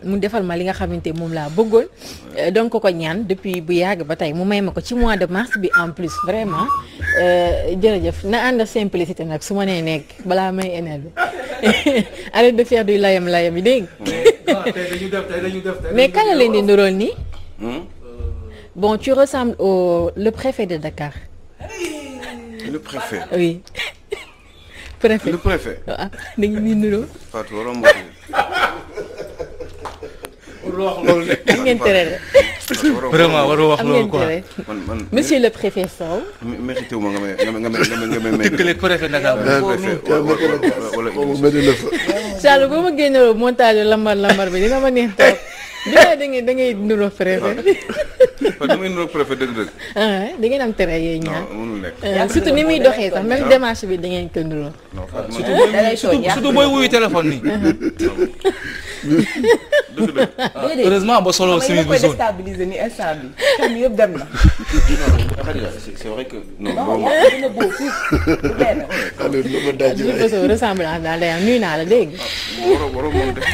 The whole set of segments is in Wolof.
mu defal ma li nga xamante moom laa bëggoon donc ko ñaan depuis bu yàgg ba tey mu may ma ko ci mois de mars bi en plus vraiment jërëjëf na ànd simplicité nag su ma nee nekk balaa may énervé arrête de faire du layam yi dégg mais kan la leen di ndurool nii bon tu ressembles le préfet de Dakar. Le préfet. Oui. Préfet. Le préfet. waaw da ngeen di nuroo. Fatou waroon am ngeen tere de. vraiment waroo wax loolu quoi. man monsieur le préfet Sow. mérité wu ma nga may tëkkaleeg préfet Dakar. Sall boo ma génneeloo montage lambar bi dina ma neex trop. da ngay nuroo préfet. parce que damay nuroo préfet dëgg-dëgg. da ngeen am tere yooyu ñaar. non mënul nekk. surtout ni muy doxee sax même démarche bi da ngeen ko nuroo. surtout booy wuyu téléphone nii. dëgg-dëgg. heureusement ba solo simis bu zone. déstabiliser ni instant bi xam yëpp dem na. c'est vrai que non dina boobu fuuf benn. ressemblance daal day am nuyu naa la dégg waroo moom def.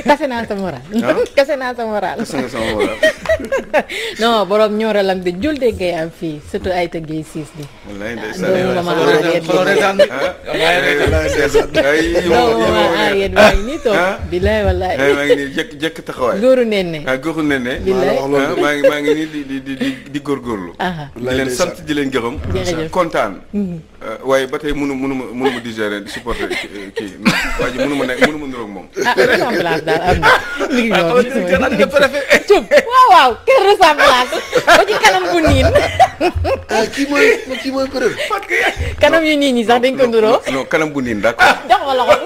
kase naa sa moral. kase naa sa moral. kase nga sama moral. non borom ñooralam de jul de ngay am fii surtout ay tëggee siis bi. wallaay doomu la ma Ariette maa ngi nii toog. bilaay wallaay. maa ngi nii jekk taxawaay. góoru nenne. góoru nenne. bilaay maa ngi nii di góorgóorlu. di leen sant di leen gërëm. jërëjëf kontaan. waaye ba tey mënuma digérer di supporter kii non waa ji mënuma niroog moom. ressemblance daal am na. mi ngi noonu Cub waaw kër ressemblance ba ci kanam bu niin. kii mooy përëb. kanam yu niin ñi sax dañ ko nuroo. non kanam bu niin d'accord. jox ko loxo.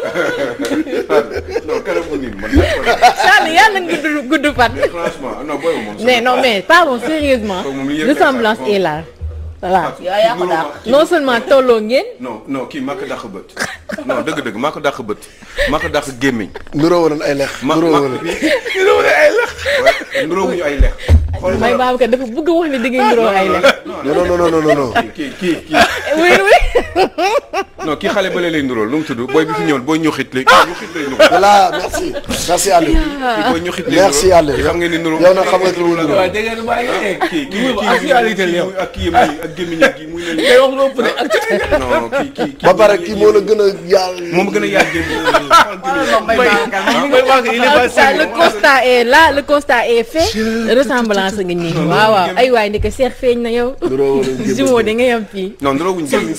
non kanam bu niin man. Sall yàlla nga gudd fan. franchement non booy moom. non mais pardon sérieusement ressemblance est là. voilà yaa ko dàq. non seulement tolloo ngeen. non kii maa ko dàq bët. non dëgg maa ko dàq bët. maa ko dàq gémmiñ. nuroo woon ay lex. nuroo woon ay lex. nuroo wuñu ay lex. xool may Babacar dafa bëgg a wax ne da ngeen nuroo ay lex. non. kii. oui. non kii xale bële lay nuróol nu mu tudd booy bi fi ñëwoon booy ñuxit lay nuróol. voilà merci Aliou. kii booy ñuxit lay nuróol merci Aliou. xam ngeen ni nuróol. yow nag xam nga lu mu nuróol. waaw dégg nga kii ak kii ak gémmiñ gi muy leen. ngay wax lu ëpp de ak non kii ba pare kii moo la gën a yaal. moom gën a yaal gémmiñ. le constat est là le constat est fait. ressemblance nga nii. waaw ay waay ndeke seex feeñ na yow. jumeau da ngay am fii. non nuroo wuñ gémmiñ.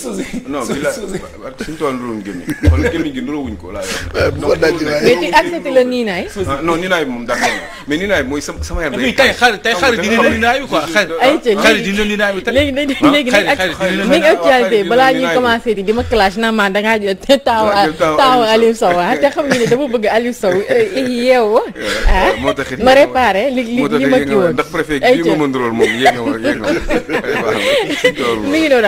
non bi la suñu tool nuroo wuñ gémmiñ. kon gémmiñ gi nuroo wuñ ko laa yor. mais tu acceptes le niinaay. non niinaay bi moom d'accord mais niinaay bi mooy sama yar day. tey xarit dina leen niinaay bi quoi xarit dina leen niinaay bi tey. léegi nag actualité balaa ñuy commencé di ma clash naa maa dangaa jël taawu Aliou Sow te xam nga ne dama bëgg Aliou Sow yeewu moo taxit ma réparé li ma kii woon ndax préfet gi li ma mën lool moom yéeg na mi ngi doon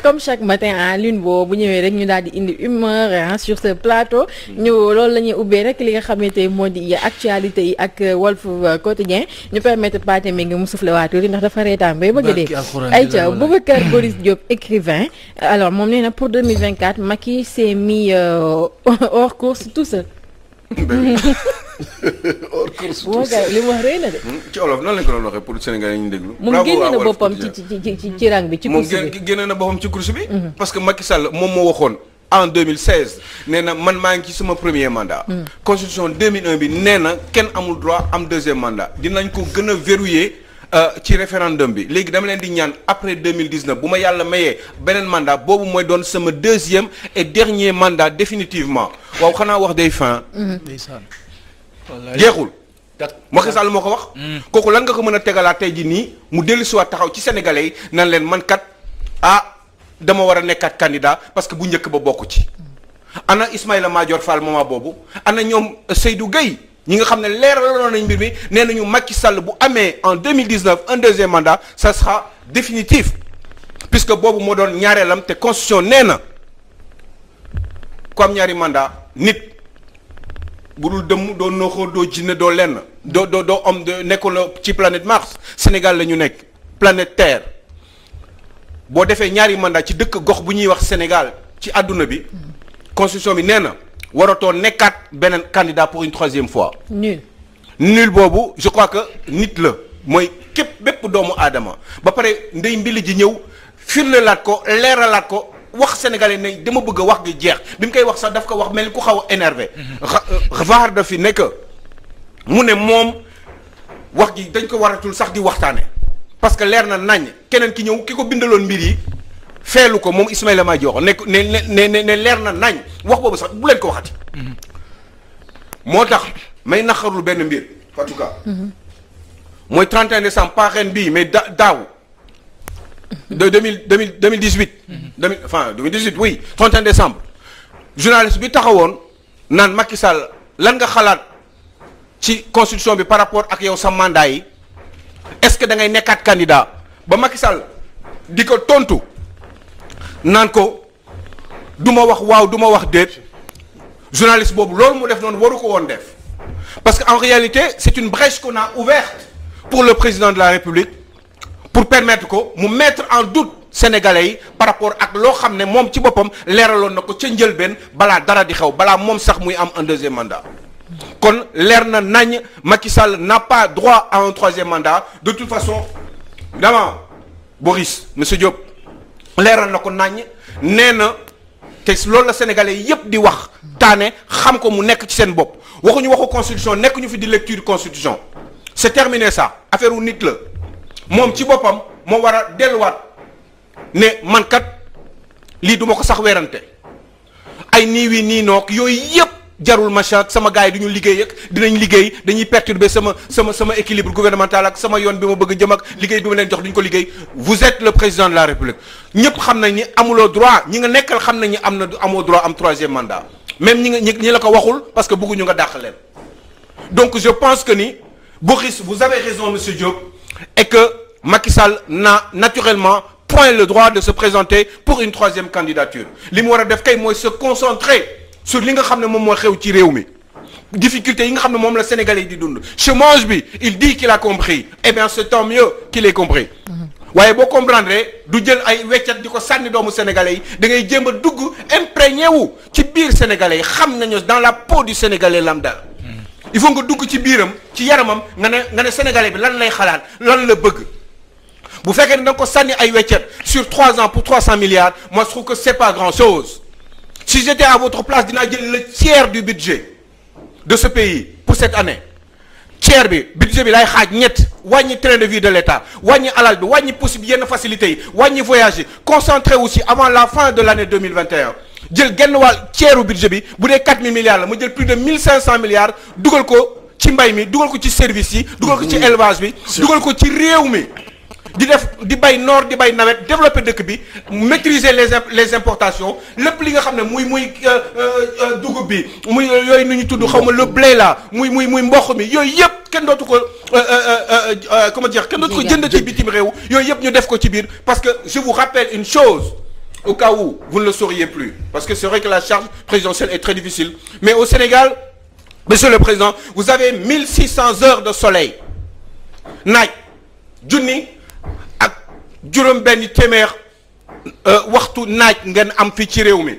comme chaque matin lune boo bu ñëwee rek ñu daal di indi humeur sur ce plateau ñu loolu la ñuy ubbee rek li nga xamante moo di actualité yi ak Walf Quotidien ñu permettre Pathé mi ngi mu soufflé waat ndax dafa reetaan bay bëgg a dee ayca Boubacar Boris Diop écrivain alors moom nee na pour 2024 Macky s'est mis hors course tout seul. hors course moo gars li mu wax rëy na de. ci olof noonu lañ ko doon waxee pour Sénégalais yi ñu déglu. moom génne na boppam ci rang bi ci course bi moom génne na boppam ci course bi. parce que Macky Sall moom moo waxoon en 2016 nee na man maa ngi ci sama premier mandat. constitution 2001 bi nee na kenn amul droit am deuxième mandat dinañ ko gën a verrouiller ci référendum bi léegi dama leen di ñaan après 2019 bu ma yàlla mayee beneen mandat boobu mooy doon sama deuxième et dernier mandat définitivement waaw xanaa wax day fin. jeexul. Macky Sall moo ko wax. kooku lan nga ko mën a tegalaat tey ji nii mu dellu si waat taxaw ci sénégalais yi nan leen man kat dama war a nekkaat candidat parce que bu njëkk ba bokk ci. ana Ismaïla Madior Fall moment boobu ana ñoom Seydou Gueye ñi nga xam ne leeraloon nañ mbir mi nee nañu Macky Sall bu amee en 2019 un deuxième mandat ça sera définitif puisque boobu moo doon ñaareelam te constitution nee na ku am ñaari mandat nit bu dul dëmm doo nooxoo doo jinne doo lenn doo am nekkuloo ci planète Mars Sénégal la ñu nekk planète Terre boo defee ñaari mandat ci dëkk gox bu ñuy wax Sénégal ci àdduna bi constitution bi nee na waratoo nekkaat beneen candidat pour une troisième fois. nul nul boobu je crois que nit la mooy képp bépp doomu aadama ba pare ndey mbili ji ñëw firndelaat ko leeralaat ko wax sénégalais ne dama bëgg a wax gi jeex bi mu koy wax sax daf ko wax mel ni ku xaw a énervé vaar da fi nekk mu ne moom wax gi dañ ko waratul sax di waxtaane parce que leer na nañ keneen ki ñëw ki ko bindaloon mbir yi feelu ko moom Ismaïla Madior ne leer na nañ wax boobu sax bu leen ko waxati moo tax may naqarlu benn mbir en tout cas mooy 31 décembre pas ren bii mais daaw de 2018 2018 oui 31 décembre journaliste bi taxawoon naan Macky Sall lan nga xalaat ci constitution bi par rapport ak yow sa mandat yi est-ce que da ngay nekkaat candidat ba Macky Sall di ko tontu naan ko du ma wax waaw du ma wax déet journaliste boobu loolu mu def noonu waru ko woon def parce que en réalité c'est une brèche qu'on a ouverte pour le président de la République pour permettre ko mu mettre en doute sénégalais yi par rapport ak loo xam ne moom ci boppam leeraloon na ko ca njëlbeen balaa dara di xew balaa moom sax muy am un deuxième mandat kon leer na nañ Macky Sall n'a pas droit à un troisième mandat de toute façon évidemment Boris monsieur Diop leeral na ko nañ nee na te loolu la sénégalais yépp di wax taane xam ko mu nekk ci seen bopp waxuñu waxu constitution nekk ñu fi di lecture constitution c'est terminé ça affaire wu nit la moom ci boppam moo war a delluwaat ne man kat lii duma ko sax werante ay nii wii nii noog yooyu yépp jarul machin sama gars yi du ñu liggéey ak dinañ liggéey dañuy perturber sama équilibre gouvernemental ak sama yoon bi ma bëgg jëm ak liggéey bi ma leen jox duñ ko liggéey vous êtes le président de la République ñëpp xam nañ ni amuloo droit ñi nga nekkal xam nañ ni amoo droit am troisième mandat même ñi la ko waxul parce que bëgguñu nga dàq leen donc je pense que ni Boris vous avez raison monsieur Diop et que Macky Sall n'a naturellement point le droit de se présenter pour une troisième candidature li mu war a def kay mooy se concentrer sur li nga xam ne moom moo xew ci réew mi difficulté yi nga xam ne moom la Sénégalais yi di dund chômage bi il dit qu'il a compris eh bien c'est tant mieux qu'il ait compris waaye boo comprendre du jël ay weccat di ko sànni doomu Sénégalais yi da ngay jéem a dugg imprégné wu ci biir Sénégalais yi xam nañu dans la peau du Sénégalais lambda il faut nga dugg ci biiram ci yaramam nga ne Sénégalais bi lan lay xalaat lan la bëgg bu fekkee ne da nga ko sànni ay weccat sur 3 ans pour 300 milliards moi je trouve que c'est pas grand-chose si j'étais à votre place dinaa jël le tiers du budget de ce pays pour cette année tiers bi budget bi lay xaaj ñett wàññi train de vie de l'État wàññi alal bi wàññi possible yenn facilités yi wàññi voyage yi concentré aussi avant la fin de l'année 2021 jël genn wàll tiers u budget bi bu dee 4000 milliards la ma jël plus de 1500 milliards dugal ko ci mbay mi dugal ko ci service yi dugal ko ci élevage bi dugal ko ci réew mi di bay noor di bay nawet développer dëkk bi maîtriser les importations lépp li nga xam ne muy dugub bi muy yooyu nu ñu tudd xaw ma le blé là muy mboq mi yooyu yëpp kenn dootu ko comment dire kenn dootu ko jënd ci bitim réew yooyu yëpp ñu def ko ci biir parce que je vous rappelle une chose au cas où vous ne le sauriez plus parce que c'est vrai que la charge présidentielle est très difficile mais au Sénégal monsieur le président vous avez 1600 heures de soleil naaj junni juróom benn téeméer waxtu naaj ngeen am fii ci réew mi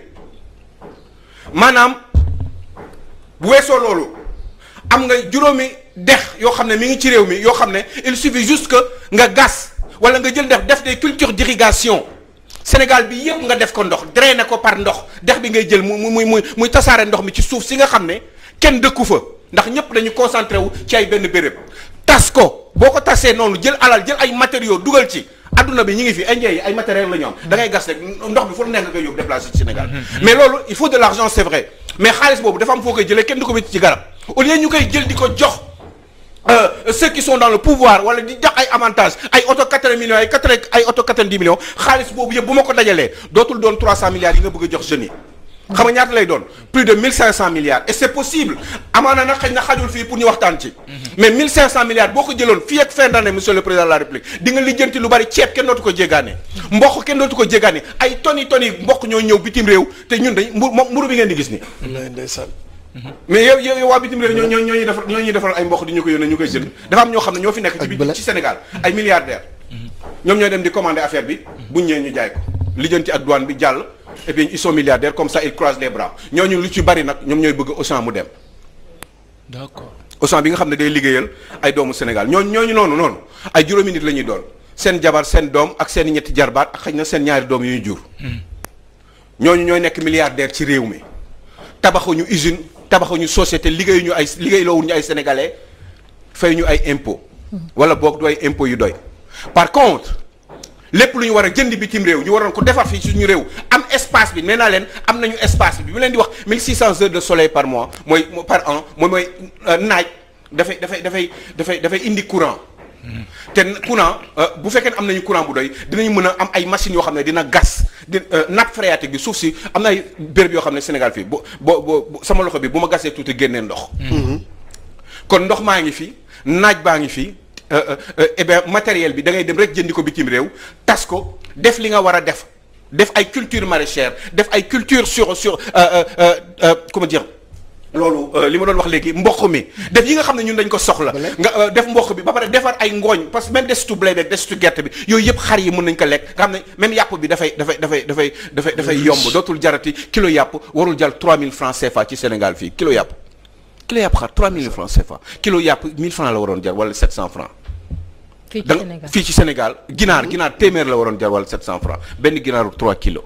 maanaam bu weesoo loolu am nga juróomi dex yoo xam ne mi ngi ci réew mi yoo xam ne il suffit juste que nga gas wala nga jël def des cultures d'irrigation Sénégal bi yëpp nga def ko ndox drainer ko par ndox dex bi ngay jël muy tasaare ndox mi ci suuf si nga xam ne kenn dëkku fa ndax ñëpp dañu concentré wu ci ay benn béréb tas ko boo ko tasee noonu jël alal jël ay matériaux dugal ci adduna bi ñu ngi fi indien yi ay matériel la ñu am da ngay gas rek ndox bi fu la nekk nga koy yóbbu déplacé ci Sénégal mais loolu il faut de l'argent c'est vrai mais xaalis boobu dafa am foo koy jëlee kenn du ko wécc ci garab au lieu ñu koy jël di ko jox ceux qui sont dans le pouvoir wala di jox ay avantages ay auto 80 millions ay auto 90 millions xaalis boobu yëpp bu ma ko dajalee dootul doon 300 milliards yi nga bëgg a jox jeunes yi xam nga ñaata lay doon plus de 1500 milliards et c'est possible amaana nag xëy na xajul fii pour ñu waxtaan ci mais 1500 milliards boo ko jëloon fii ak fin d'année monsieur le président de la République di nga lijjanti lu bari ceeb kenn dootu ko jéggaane mboq kenn dootu ko jéggaane ay tonnes mboq ñoo ñëw bitim réew te ñun dañ mburu bi ngeen di gis ni ndeysaan mais yow waa bitim réew ñoo ñuy defal ay mboq di ñu ko yónnee ñu koy jënd dafa am ñoo xam ne ñoo fi nekk ci Sénégal ay milliardaires ñoom ñooy dem di commander affaire bi buñ ñëwee ñu jaay ko lijjanti ak douane bi jàll et puis ils sont milliardaires comme ça ils croisent les bras ñooñu lu ci bari nag ñoom ñooy bëgg Auchan mu dem. D'accord. Auchan bi nga xam ne day liggéeyal ay doomu Sénégal ñooñu noonu ay juróomi nit la ñuy doon seen jabar seen doom ak seen ñetti jarbaat ak xëy na seen ñaari doom yu ñu jur. ñooñu ñooy nekk milliardaire ci réew mi tabaxuñu usine tabaxuñu société liggéeyloowuñu ay sénégalais fay ñu ay impôts. wala boog du ay impôts yu doy. par contre lépp lu ñu war a jënd bitim réew ñu waroon ko defar fii suñu réew am espace bi nee naa leen am nañu espace bi leen di wax 1600 heures de soleil par mois par an mooy naaj dafay indi courant. te courant bu fekkee ne am nañu courant bu doy dinañu mën a am ay machines yoo xam ne dina gas nappe phréatique bi suuf si am na ay béréb yoo xam ne Sénégal fii boo sama loxo bi bu ma gasee tuuti génnee ndox. kon ndox maa ngi fi naaj baa ngi fi. Eh bien matériel bi da ngay dem rek jëndi ko bitim réew tas ko def li nga war a def ay culture maraîchère def ay culture sur comment dire loolu li ma doon wax léegi mboq mi def yi nga xam ne ñun dañ ko soxla nga def mboq bi ba pare defar ay ngooñ parce que même desitu blé beeg desitu gerte bi yooyu yëpp xar yi mën nañ ko lekk nga xam ne même yàpp bi dafay yomb dootul jarati kilo yàpp warul jar 3000 francs CFA ci Sénégal fii kilo yàpp xar 3000 francs CFA kilo yàpp 1000 francs la waroon jar wala 700 francs fii ci Sénégal ginaar téeméer la waroon jar wala 700 francs benn ginaaru 3 kilos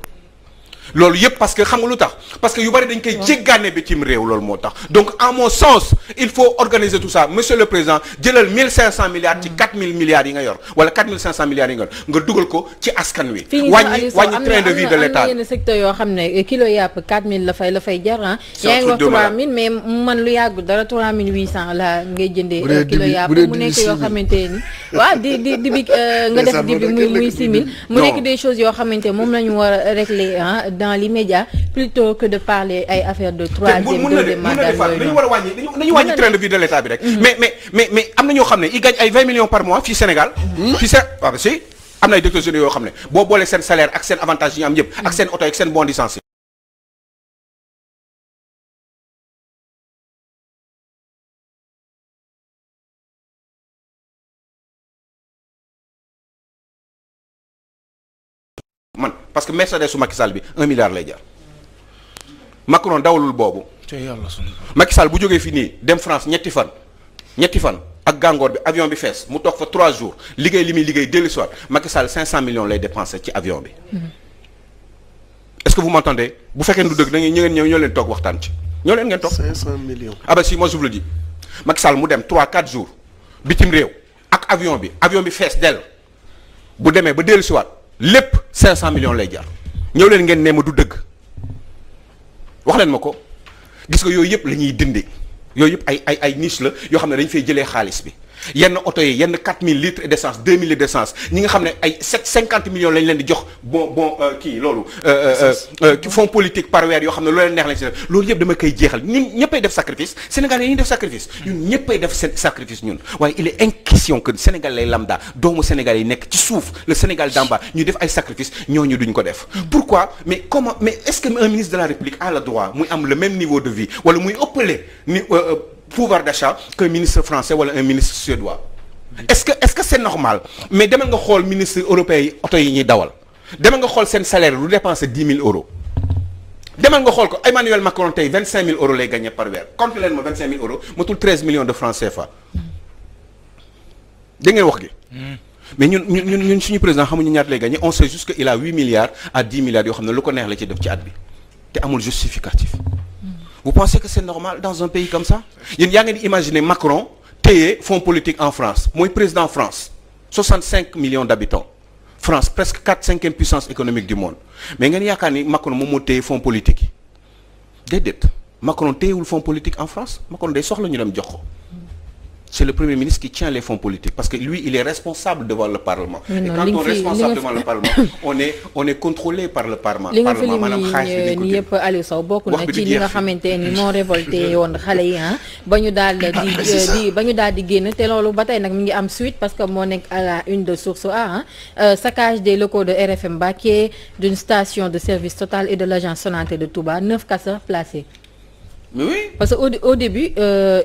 loolu yëpp parce que xam nga lu tax parce que yu bari dañ koy jéggaane bitim réew loolu moo tax donc en mon sens il faut organiser tout ça monsieur le président jëlal 1500 milliards ci 4000 milliards yi nga yor wala 4500 milliards yi nga yor nga dugal ko ci askan wi. wàññi train de vie de l'État. am na yenn secteur yoo xam ne kilo yàpp 4000 la fay jar ah. yaa ngi wax 3000 mais man lu yàggu dara 3800 la ngay jëndee. kilo yàpp mu nekk yoo xamante ni waaw di bi nga def di bi muy 6000. mu nekk des choses yoo xamante moom la ñu war a régler ah. dans l'immédiat plutôt que de parler ay affaire de troisième deuxième mandat dañu war a wàññi dañu wàññi train de vie de l'État bi rek mais am na ñoo xam ne ils gagnent ay 20 millions par mois fii Sénégal fii waaw si am na ay directeurs généraux yoo xam ne boo boolee seen salaire ak seen avantage yi ñu am yëpp ak seen oto ak seen bon licence man parce que Mercedes su Macky Sall bi 1 milliard lay jar Macron dawalul boobu. Macky Sall bu jógee fii nii dem France ñetti fan ak gàngoor bi avion bi fees mu toog fa 3 jours liggéey li muy liggéey dellu soir Macky Sall 500 millions lay dépensé ci avion bi. est-ce que vous m'entendez bu fekkee du dëgg da ngeen ñoo leen toog waxtaan ci ñoo leen ngeen toog. 500 millions. ah bah si moi je vous le dis Macky Sall mu dem 3-4 jours bitim réew ak avion bi fees dell bu demee ba dellu siwaat lépp 500 millions lay jar ñëw leen ngeen ne ma du dëgg wax leen ma ko gis nga yooyu yëpp la ñuy dindi yooyu yëpp ay niche la yoo xam ne dañu fay jëlee xaalis bi yenn oto yi yenn 4000 litres d'essence 2000 litres d'essence ñi nga xam ne ay 50 millions lañ leen di jox kii loolu fonds politique par weer yoo xam ne loolu leen neex lañ si def loolu yëpp dama koy jeexal ñun ñëppay def sacrifice Sénégalais yi ñu def sacrifice ñun ñëppay def sacrifice ñun waaye il est inquisition que Sénégalais lambda doomu Sénégalais yi nekk ci suuf le Sénégal d'en bas ñu def ay sacrifice ñooñu duñ ko def pourquoi mais est-ce que un ministre de la République a le droit muy am le même niveau de vie wala muy ëppale ni pouvoir d'achat qu'un ministre français wala un ministre suédois est-ce que c'est normal mais demal nga xool ministre européen yi oto yi ñuy dawal demal nga xool seen salaire lu dépenser 10 000 euros demal nga xool ko Emmanuel Macron tey 25 000 euros lay gagner par weer compte leen ma 25 000 euros matul 13 millions de francs CFA da ngeen wax gi mais ñun suñu président xamuñu ñaata lay gagner on sait juste que il a 8 milliards à 10 milliards yoo xam ne lu ko neex la ci def ci at bi te amul justificatif. Vous pensez que c'est normal dans un pays comme ça yéen yaa ngeen di imaginer Macron téye fonds politique en France mooy président France 65 millions d'habitants France presque 4/5e puissance économique du monde mais ngeen yaakaar ni Macron moom moo téye fonds politique yi déedéet Macron téyewul fonds politique en France Macron day soxla ñu dem jox ko c'est le premier ministre qui tient les fonds politiques parce que lui il est responsable devant le Parlement et quand on est responsable devant le Parlement on est contrôlé par le Parlement maanaam xaalis bi ni yëpp Aliou Sow bokk na ci li nga xamante ni moo révolté woon xale yi ba ñu daal di génn te loolu ba tey nag mi ngi am suite parce que moo nekk à la une de Source A saccage des locaux de RFM Mbacké d'une station de service Total et de l'agence Sonatel de Touba 9 casseurs placés. Mais oui. Parce que au début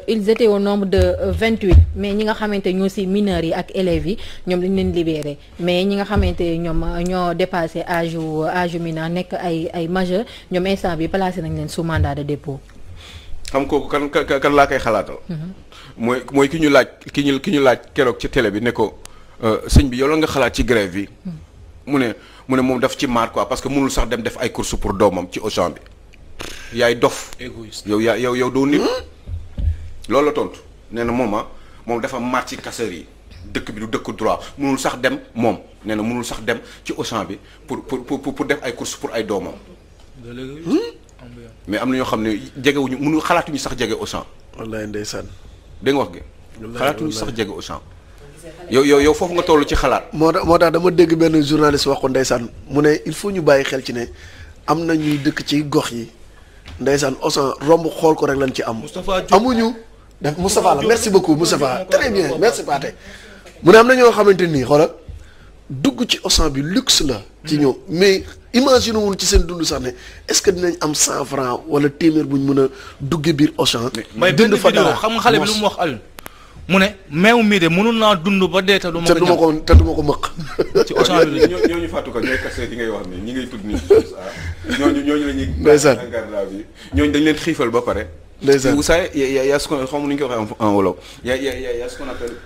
ils étaient au nombre de 28 mais ñi nga xamante ñoo ci mineurs yi ak élèves yi ñoom lañ leen libéré mais ñi nga xamante ñoom ñoo dépassé âge mineur nekk ay majeur ñoom instant bi placé nañ leen sous mandat de dépôt. xam kooku kan laa koy xalaatal. mooy ki ñu laaj keroog ci télé bi ne ko sëñ bi yow la nga xalaat ci grève bi. mu ne moom daf ci maar quoi parce que mënul sax dem def ay courses pour doomam ci Auchan bi. yaay dof. égoïste yow doo nit. loolu la tontu nee na moom dafa maar ci casseur yi dëkk bi du dëkk droit mënul sax dem moom nee na mënul sax dem ci Auchan bi pour def ay courses pour ay doomam. mais am na ñoo xam ne jegewuñu mënu xalaatuñu sax jege Auchan. wallaay ndeysaan. dégg nga wax gi. xalaatuñu sax jege Auchan. yow foofu nga toll ci xalaat. moo tax dama dégg benn journaliste wax ko ndeysaan mu ne il faut ñu bàyyi xel ci ne am na ñuy dëkk ci gox yi ndeysaan Auchan romb xool ko rek lañ ci am. amuñu. def Moustapha la merci beaucoup Moustapha très bien merci Pathé mu ne am na ñoo xamante nii xoolal dugg ci Auchan bi luxe la. ci ñëw mais imagine wul ci seen dund sax ne est-ce que dinañ am 100 francs wala téeméer bu ñu mën a duggee biir Auchan. mais benn vidéo xam nga xale bi lu mu wax Alioune. mu ne meew mii de mënul naa dund ba dee te du ma ko te du ma ko mëq. ci Auchan bi de ñooñu fàttu ko ñooy kase yi ngay wax nii ñi ngay tudd nii ñooñu la ñuy. ndeysaan ñooñu dañ leen xiifal ba pare. ndeysaan vous savez y a ce qu'on xaw ma nu ñu koy waxee en wolof y a ce qu'on appelle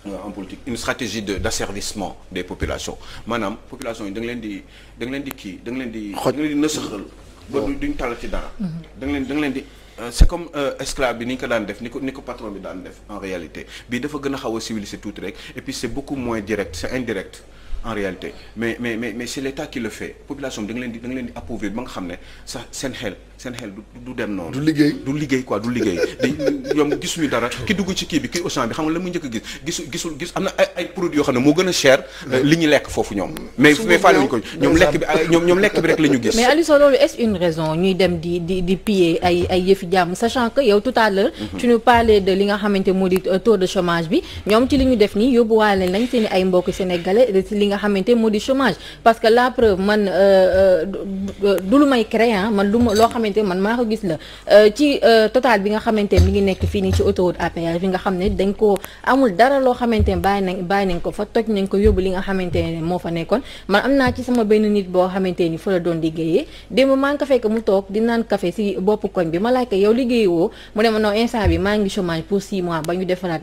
en politique une stratégie d'asservissement des populations maanaam population yi da nga leen di kii da nga leen di nësaxal ba duñ tàll ci dara. da nga leen di. c'est comme esclave bi ni ñu ko daan def ni ko patron bi daan def en réalité bii dafa gën a xaw a civilisé tuuti rek et puis c'est beaucoup moins direct c'est indirect en réalité mais c'est l'État qui le fait population bi da nga leen di appauvrir ba nga xam ne sax seen xel du dem noonu. du liggéey ñoom gisuñu dara ki dugg ci kii bi kii Auchan bi xam nga la mu njëkk a gis am na ay produits yoo xam ne moo gën a cher li ñu lekk foofu ñoom. mais faalewuñu ko ñoom lekk bi rek la ñu gis. mais Aliou Sow loolu est-ce une raison ñuy dem di piller ay yëfi jàmm sachant que yow tout à l'heure tu nous parlais de li nga xamante moo di taux de chômage bi ñoom ci li ñu def nii yóbbuwaale nañ seen ay mbokk sénégalais ci li nga xamante moo di chômage parce que la preuve man du lu may créer man lu ma loo xamante man maa ko gis la ci total bi nga xamante mi ngi nekk fii nii ci autoroute à péage bi nga xam ne dañ ko amul dara loo xamante ne bàyyi nañ ko fa toj nañ ko yóbbu li nga xamante ne moo fa nekkoon man am naa ci sama benn nit boo xamante ni fa la doon liggéeyee démb maa ngi ko fekk mu toog di naan café si boppu koñ bi ma laaj ko yow liggéey woo mu ne ma non instant bi maa ngi chômage pour 6 mois ba ñu defaraat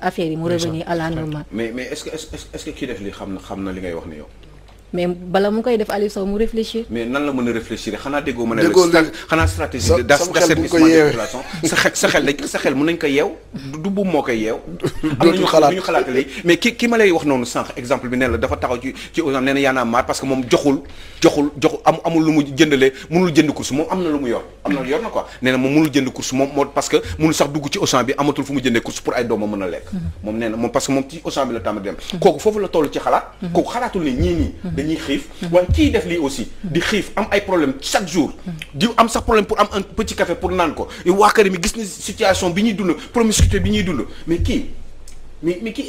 affaire yi mu revenir à la normale. mais est-ce que kii def li xam na li ngay wax ni yow. mais bala mu koy def Aliou Sow mu réfléchir. mais nan la mën a réfléchir xanaa déggoo ma ne la xanaa stratégie d'asservissement des populations sa xel mën nañ ko yeew du buum moo koy yeew am na ñu xalaat léegi mais ki ma lay wax noonu sànq exemple bi ne la dafa taxaw ci aux nee na Y'en a marre parce que moom joxul amul lu mu jëndalee mënul jënd course moom am na lu mu yor na quoi nee na moom mënul jënd course moom moo parce que mënul sax dugg ci Auchan bi amatul fu mu jëndee course pour ay doomam mën a lekk moom nee na moom parce que moom ci Auchan bi la tàmm dem kooku foofu la toll ci xalaat kooku xalaatul ne ñii dañuy xiif waaye kii def lii aussi di xiif am ay problème chaque jour di am sax problème pour am un petit café pour naan ko waa kër mi gis ni situation bi ñuy dund promiscuité bi ñuy dund mais kii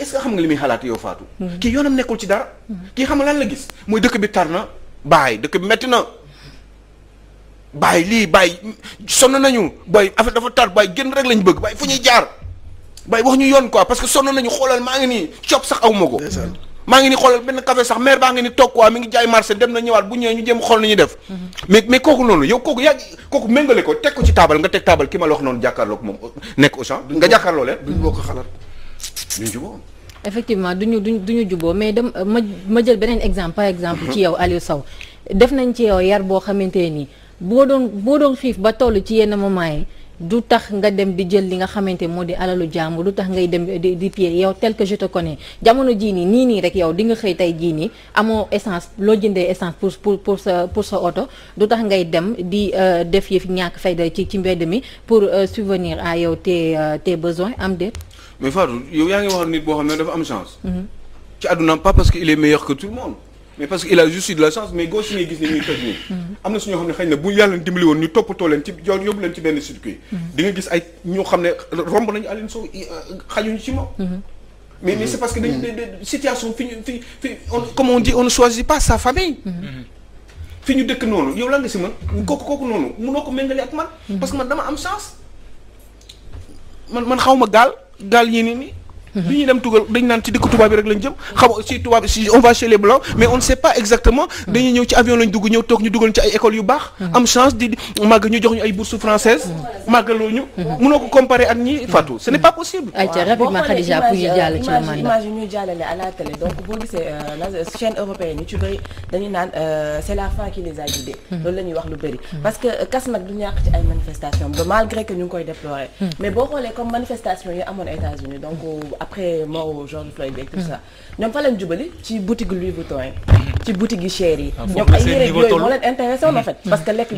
est-ce que xam nga li muy xalaat yow Fatou kii yoonam nekkul ci dara kii xam nga lan la gis mooy dëkk bi tar na dëkk bi metti na sonn nañu affaire dafa tar génn rek lañ bëgg fu ñuy jaar wax ñu yoon quoi parce que sonn nañu xoolal maa ngi nii cop sax aw ma ko maa ngi ni xoolal benn café sax maire baa ngi ni toog quoi mi ngi jaay marché dem na ñëwaat bu ñëwee ñu jéem xool nañu def mais kooku noonu yow kooku méngale ko teg ko ci taabal nga teg taabal ki ma la wax noonu jàkkaarloog moom nekk Auchan nga jàkkaarloo leen duñ bokk xalaat duñ juboo effectivement duñu juboo mais ma jël beneen exemple par exemple ci yow Aliou Sow def nañ ci yow yar boo xamante nii boo doon xiif ba toll ci yenn moment yi du tax nga dem di jël li nga xamante moo di alalu jàmbur du tax ngay dem di pied yow tel que je te connais jamono jii nii rek yow di nga xëy tey jii nii amoo essence loo jëndee essence pour sa oto du tax ngay dem di def yëf ñàkk fayda ci mbedd mi pour subvenir à yow tes besoins am déet. mais Fatou yow yaa ngi wax nit boo xam ne dafa am chance. ci àdduna pas parce que il est meilleur que tout le monde. mais parce que il a juste eu de la chance mais gauche yi ngay gis ne ñuy toj nii am na su ñoo xam ne xëy na bu yàlla dimbali woon ñu toppatoo leen ci yóbbu leen ci benn circuit di nga gis ay ñoo xam ne romb nañu Aliou Sow xajuñu ci moom mais c'est parce que dañu situation fi comme on dit on ne choisit pas sa famille fi ñu dëkk noonu yow lan nga si mën kooku noonu mënoo ko méngale ak man parce que man dama am chance man xaw ma gaal yii nii bi ñuy dem tugal dañ naan ci dëkk tubaab bi rek lañ jëm xam si tubaab bi si on va chez les blancs mais on ne sait pas exactement dañuy ñëw ci avion lañ dugg ñëw toog ñu dugal ci ay écoles yu baax am chance di màgg ñu jox ñu ay bourses françaises màggaloo ñu mënoo ko comparer ak ñi Fatou ce n'est pas possible. ayca rapidement Khadija pour ñu jàll ci le mandat image yi ñuy jàllale à la télé donc boo gisee la chaîne européenne yi ci bëri dañuy naan c'est la fin qui les a guidés. loolu la ñuy wax lu bëri parce que kas nag du ñàkk ci ay manifestations ba malgré que ñu ngi koy déplorer mais boo xoolee comme manifestation yi amoon États-Unis donc après mort George Floyd bi et tout ça ñoom fa leen jubali ci boutique Louis Vuitton yi ci boutique yi cher yi ñoom ay yére yooyu moo leen intéressé woon en fait parce que lekk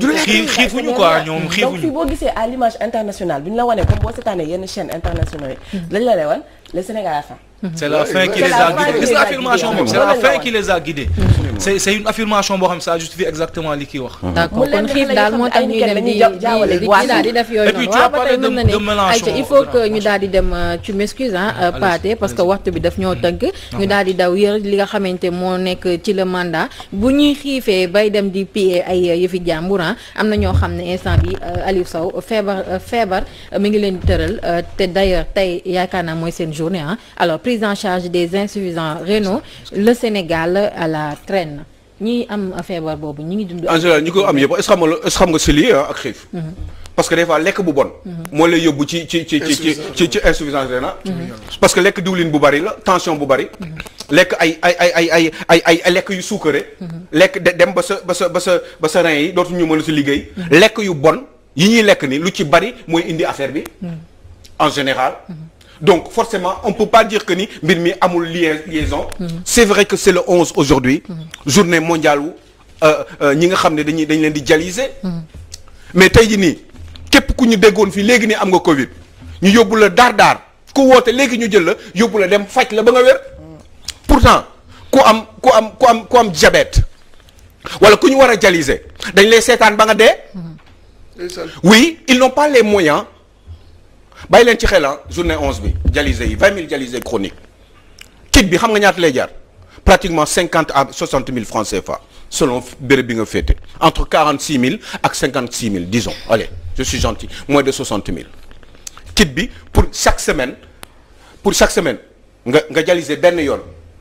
xiifuñu quoi ñoom xiifuñu donc fii boo gisee à l'image internationale bu ñu la wanee comme boo seetaanee yenn chaîne internationale yi lañ la lay wan le Sénégal a faim. C'est la fin qui les a guidés. C'est l'affirmation moom, c'est la fin qui les a guidés. C'est une affirmation boo xam ne ça justifie exactement li kii wax. d'accord kon xiif daal moo tax ñuy dem di daal di def yooyu noonu. waaw ba tey mën na ne ayca il faut que ñu daal di dem tu m'excuses ah Pathé parce que waxtu bi daf ñoo tënk. ñu daal di daw yër li nga xamante moo nekk ci le mandat bu ñuy xiifee bay dem di piller ay yëfi jàmbur am na ñoo xam ne instant bi Aliou Sow feebar mi ngi leen di tëral te d'ailleurs tey yaakaar naa mooy seen journée alors prise en charge des insuffisants rénaux le Sénégal à la traîne ñi am feebar boobu ñi ngi dund. en général ñi ko am yëpp est-ce que xam nga c'est lié ak xiif. parce que des fois lekk bu bon. moo lay yóbbu ci insuffisance rénale. parce que lekk diwlin bu bari la tension bu bari. lekk ay lekk yu suukare. lekk dem ba sa rein yi dootuñu mën a si liggéey. lekk yu bon yi ñuy lekk ni lu ci bari mooy indi affaire bi. en général. donc forcément on peut pas dire que ni mbir mi amul liaison. c'est vrai que c'est le 11 aujourd'hui. journée mondiale wu ñi nga xam ne dañ leen di dialyser. mais tey jii nii képp ku ñu déggoon fii léegi nii am nga Covid ñu yóbbu la daar ku woote léegi ñu jël la yóbbu la dem faj la ba nga wér. pourtant ku am diabète wala ku ñu war a dialyser dañ lay seetaan ba nga dee. oui ils n'ont pas les moyens. bàyyi leen ci xel journée 11 bi dialysés yi 20 000 dialysés chroniques kit bi xam nga ñaata lay jar pratiquement 50 à 60 000 francs CFA selon béréb bi nga féete entre 46 000 ak 56 000 disons allez je suis gentil moins de 60 000 kit bi pour chaque semaine nga dialyser benn yoon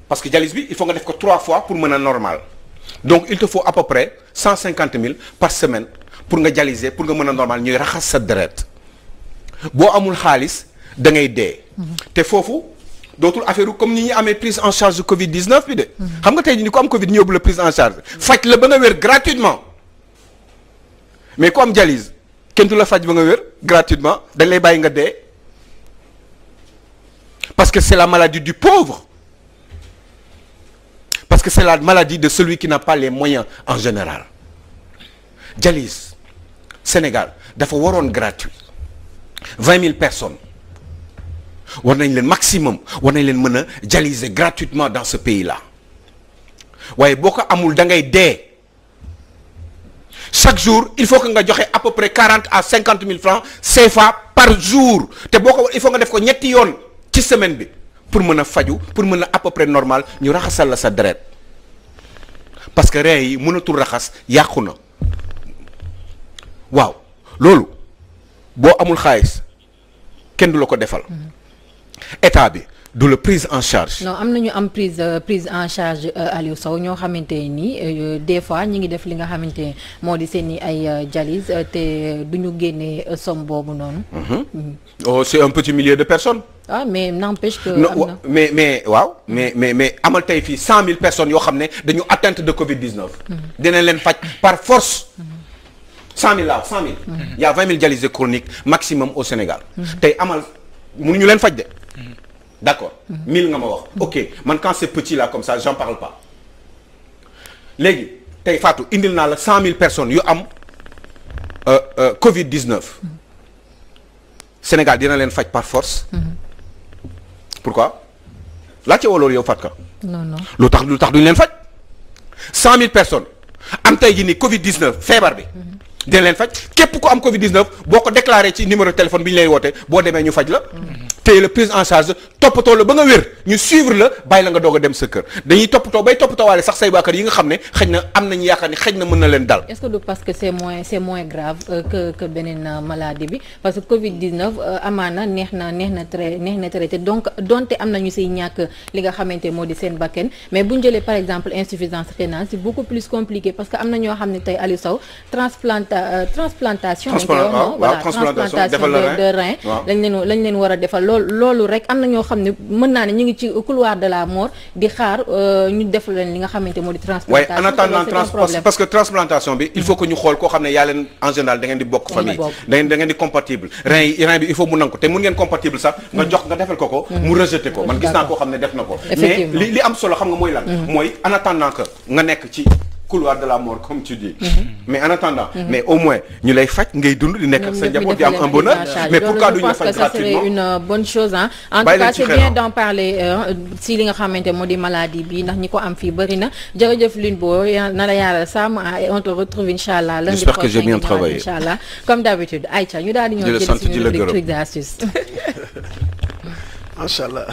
parce que dialyse bi il faut nga def ko 3 fois pour mën a normal donc il te faut à peu près 150 000 par semaine pour nga dialyser pour nga mën a normal ñuy raxas sa deret boo amul xaalis da ngay dee. te foofu dootul affaire comme ni ñuy amee prise en charge Covid 19 bi de. xam nga tey jii ni ku am Covid ñu yóbbu la prise en charge. faj la ba nga wér gratuitement mais ku am dialyse kenn du la faj ba nga wér gratuitement dañ lay bàyyi nga dee parce que c'est la maladie du pauvre parce que c'est la maladie de celui qui n'a pas les moyens en général dialyse Sénégal dafa waroon gratuit. 20 000 personnes war nañ leen maximum war nañ leen mën a dialyser gratuitement dans ce pays-là waaye boo ko amul da ngay dee chaque jour il faut que nga joxe à peu près 40 à 50 000 francs CFA par jour te boo ko il faut nga def ko ñetti yoon ci semaine bi pour mën a faju pour mën a à peu près normal ñu raxasal la sa deret parce que rein yi mënatul raxas yàqu na waaw loolu. boo amul xaalis kenn du la ko defal état bi du la prise en charge. non am na ñu am prise en charge Aliou Sow ñoo xamante ni des fois ñi ngi def li nga xamante moo di seen i ay dialyse te du ñu génnee somme boobu noonu. oh c'est un petit millier de personnes. ah mais n'empêche que. non mais waaw mais amal tey fii 100 000 personnes yoo xam ne dañu atteinte de Covid 19. dinañ leen faj par force. 100 000 là 100 000. Il y a 20 000 dialysés chroniques maximum au Sénégal. tey amal mënuñu leen faj de. d'accord 1000 nga ma wax. ok man quand c'est petit là comme ça j'en parle pas. léegi tey Fatou indil naa la 100 000 personnes yu am Covid 19. Sénégal dina leen faj par force. pourquoi laajte woo loolu yow Fatou. non lu tax duñu leen faj 100 000 personnes am tey jii nii Covid 19 feebar bi. dina leen faj képp ku am Covid 19 boo ko déclaré ci numéro téléphone bi ñu lay woote boo demee ñu faj la. te la prise en charge toppatoo la ba nga wér ñu suivre la bàyyi la nga doog a dem sa kër dañuy toppatoo bay toppatoowaale sax say baakar yi nga xam ne xëy na am nañu yaakaar ni xëy na mën na leen dal. est-ce que du parce que c'est moins grave que beneen maladie bi parce que Covid-19 amaana neex na traité donc donte am nañu siy ñàkk li nga xamante moo di seen bakken mais bu ñu jëlee par exemple insuffisance rénale c'est beaucoup plus compliqué parce que am na ñoo xam ne tey Aliou Sow transplantation de rein lañ leen war a defal loolu rek am na ñoo xam ne mën naa ne ñu ngi ci couloir de la mort di xaar ñu def leen li nga xamante moo di transplantation. waaye en attendant parce que transplantation bi il faut que ñu xool koo xam ne yaa leen en général da ngeen di bokk famille da ngeen di compatible rein bi il faut mu nangu te mun ngeen compatible sax nga defal ko mu rejeté ko man gis naa koo xam ne def na ko mais li am solo xam nga mooy lan mooy en attendant que nga nekk ci couloir de la mort comme tu dis mais en attendant mais au moins ñu lay faj ngay dund di nekk sa njaboot di am un bonheur mais pourquoi duñu la faj gratuitement une bonne chose hein en tout cas c'est bien d'en parler si li nga xamante moo di maladie bi ndax ñi ko am fii bëri na jërëjëf Lune Bo na la yàlla sàmm et on te retrouve inchallah lundi j'espère que j'ai bien travaillé inchallah comme d'habitude Aïcha ñu daal di ñëw jël suñu rubrique trucs et astuces Machallah